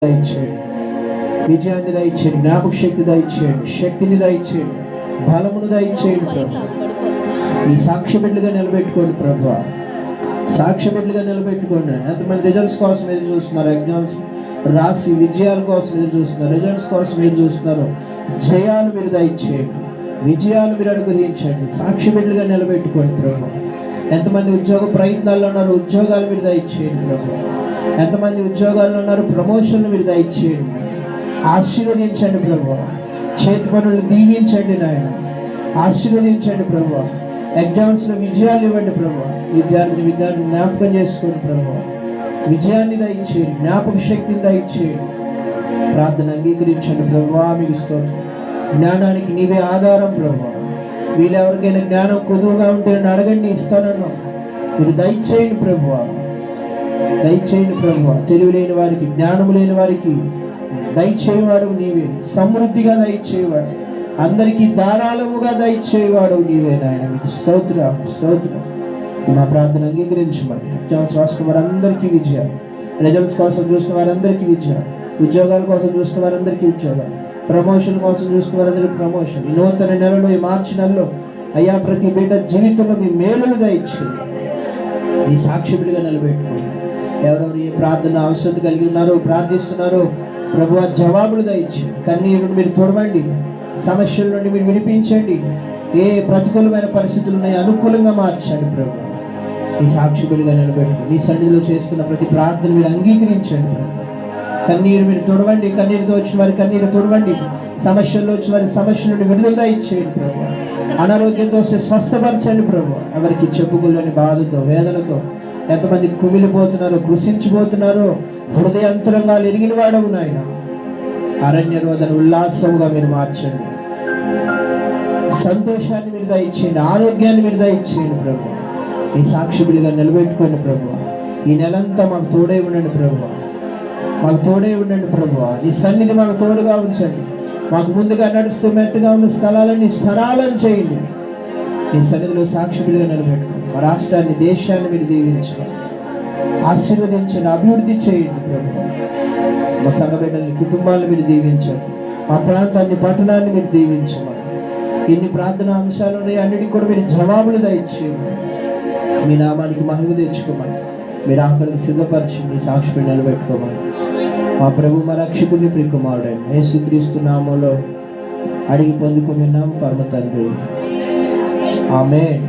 దయచేయండి, విజయాన్ని దయచేయండి, జ్ఞాపక శక్తి దయచేయండి, శక్తిని దయచేయండి, బలమును దయచేయండి ప్రభు. ఈ సాక్ష్య బిడ్డలుగా నిలబెట్టుకోండి ప్రభు, సాక్ష్య బిడ్డలుగా నిలబెట్టుకోండి. ఎంతమంది రిజల్ట్స్ కోసం ఎదురు చూస్తున్నారు, ఎగ్జామ్స్ రాసి విజయాల కోసం ఎదురు చూస్తున్నారు, రిజల్ట్స్ కోసం ఎదురు చూస్తున్నారు. జయాలు మీరు దయచేయండి, విజయాలు మీరు అనుగ్రహించండి. సాక్ష్య బిడ్డలుగా నిలబెట్టుకోండి ప్రభు. ఎంతమంది ఉద్యోగ ప్రయత్నాల్లో ఉన్నారు, ఉద్యోగాలు మీరు దయచేయండి ప్రభు. ఎంతమంది ఉద్యోగాల్లో ఉన్నారు, ప్రమోషన్లు మీరు దయచేయండి, ఆశీర్వదించండి ప్రభు. చేతి పనులు దీవించండి నాయన, ఆశీర్వదించండి ప్రభు. ఎగ్జామ్స్లో విజయాలు ఇవ్వండి ప్రభు. విద్యార్థిని జ్ఞాపకం చేసుకోండి ప్రభు. విజయాన్ని దయచేయండి, జ్ఞాపక శక్తిని దయచేయండి. ప్రార్థన అంగీకరించండి ప్రభు. మీకు స్తోత్రం. జ్ఞానానికి నీవే ఆధారం ప్రభు. వీళ్ళెవరికైనా జ్ఞానం కొదువుగా ఉంటే అడగండి, ఇస్తానన్నా. మీరు దయచేయండి ప్రభు, దయచేయండి ప్రభు. తెలివి లేని వారికి, జ్ఞానము లేని వారికి దయచేయవాడు నీవే. సమృద్ధిగా దయచేయవాడు, అందరికీ ధారాళముగా దయచేయవాడు నీవే నాయన. మీకు స్తోత్రం, స్తోత్రం. మా ప్రార్థన అంగీకరించమని. ఎగ్జామ్స్ రాసిన వారందరికీ విజయాలు, రిజల్ట్స్ కోసం చూసిన వారందరికీ విజయాలు, ఉద్యోగాల కోసం చూసిన వారందరికీ ఉద్యోగాలు, ప్రమోషన్ కోసం చూసిన వారందరికీ ప్రమోషన్. ఈ నూతన నెలలో, ఈ మార్చి నెలలో అయ్యా ప్రతి బిడ్డ జీవితంలో మీ మేలును దయచేయండి. ఈ సాక్షిగా నిలబెట్టుకోండి. ఎవరెవరు ఏ ప్రార్థన అవసరం కలిగి ఉన్నారో, ప్రార్థిస్తున్నారో ప్రభువా జవాబులు దయచేయండి. కన్నీరును మీరు తొడవండి, సమస్యల నుండి మీరు విడిపించండి. ఏ ప్రతికూలమైన పరిస్థితులు ఉన్నాయో అనుకూలంగా మార్చండి ప్రభు. ఈ సాక్షిగా నిలబెట్టుకోండి. మీ సన్నిధిలో చేస్తున్న ప్రతి ప్రార్థన మీరు అంగీకరించండి ప్రభు. కన్నీరు మీరు తొడవండి, కన్నీరుతో వచ్చిన వారి కన్నీరు తొడవండి, సమస్యల్లో వచ్చిన వారి సమస్యల నుండి విడుదల ఇచ్చేయండి ప్రభు. అనారోగ్యంతో వస్తే స్వస్థపరచండి ప్రభు. ఎవరికి చెప్పుకోలేని బాధతో, వేదనతో ఎంతమంది కుమిలిపోతున్నారో, కృషించిపోతున్నారో, హృదయంతరంగాలు ఎరిగిన వాడవు నాయన. అరణ్య రోదన ఉల్లాసముగా మీరు మార్చండి. సంతోషాన్ని మీరు దయచేయండి, ఆరోగ్యాన్ని మీరు దయచేయండి ప్రభు. ఈ సాక్షిగా నిలబెట్టుకోండి ప్రభు. ఈ నెలంతా మాకు తోడై ఉండండి ప్రభు, మాకు తోడే ఉండండి ప్రభు. నీ సన్నిధి మాకు తోడుగా ఉంచండి. మాకు ముందుగా నడుస్తూ మెట్టుగా ఉన్న స్థలాలన్నీ సరళం చేయండి. నీ సన్నిధిలో సాక్షిగా నిలబెట్టుకోండి. మా రాష్ట్రాన్ని, దేశాన్ని మీరు దీవించండి, ఆశీర్వదించండి, అభివృద్ధి చేయండి ప్రభు. మా సంఘ బిడ్డల్ని, కుటుంబాలను మీరు దీవించండి. మా ప్రాంతాన్ని, పట్టణాన్ని మీరు దీవించమని. ఎన్ని ప్రార్థన అంశాలు ఉన్నాయి, అన్నిటికీ కూడా మీరు జవాబులు దయచేయండి. మీ నామానికి మహిమ తెచ్చుకోమని, మీరు ఆకలికి సిద్ధపరిచి మీ సాక్షి నిలబెట్టుకోమని మా ప్రభు, మా రక్షకుని ప్రియకుమారుడైన యేసుక్రీస్తు నామంలో అడిగి పొందుకున్నాం పరమ తండ్రి. ఆమేన్.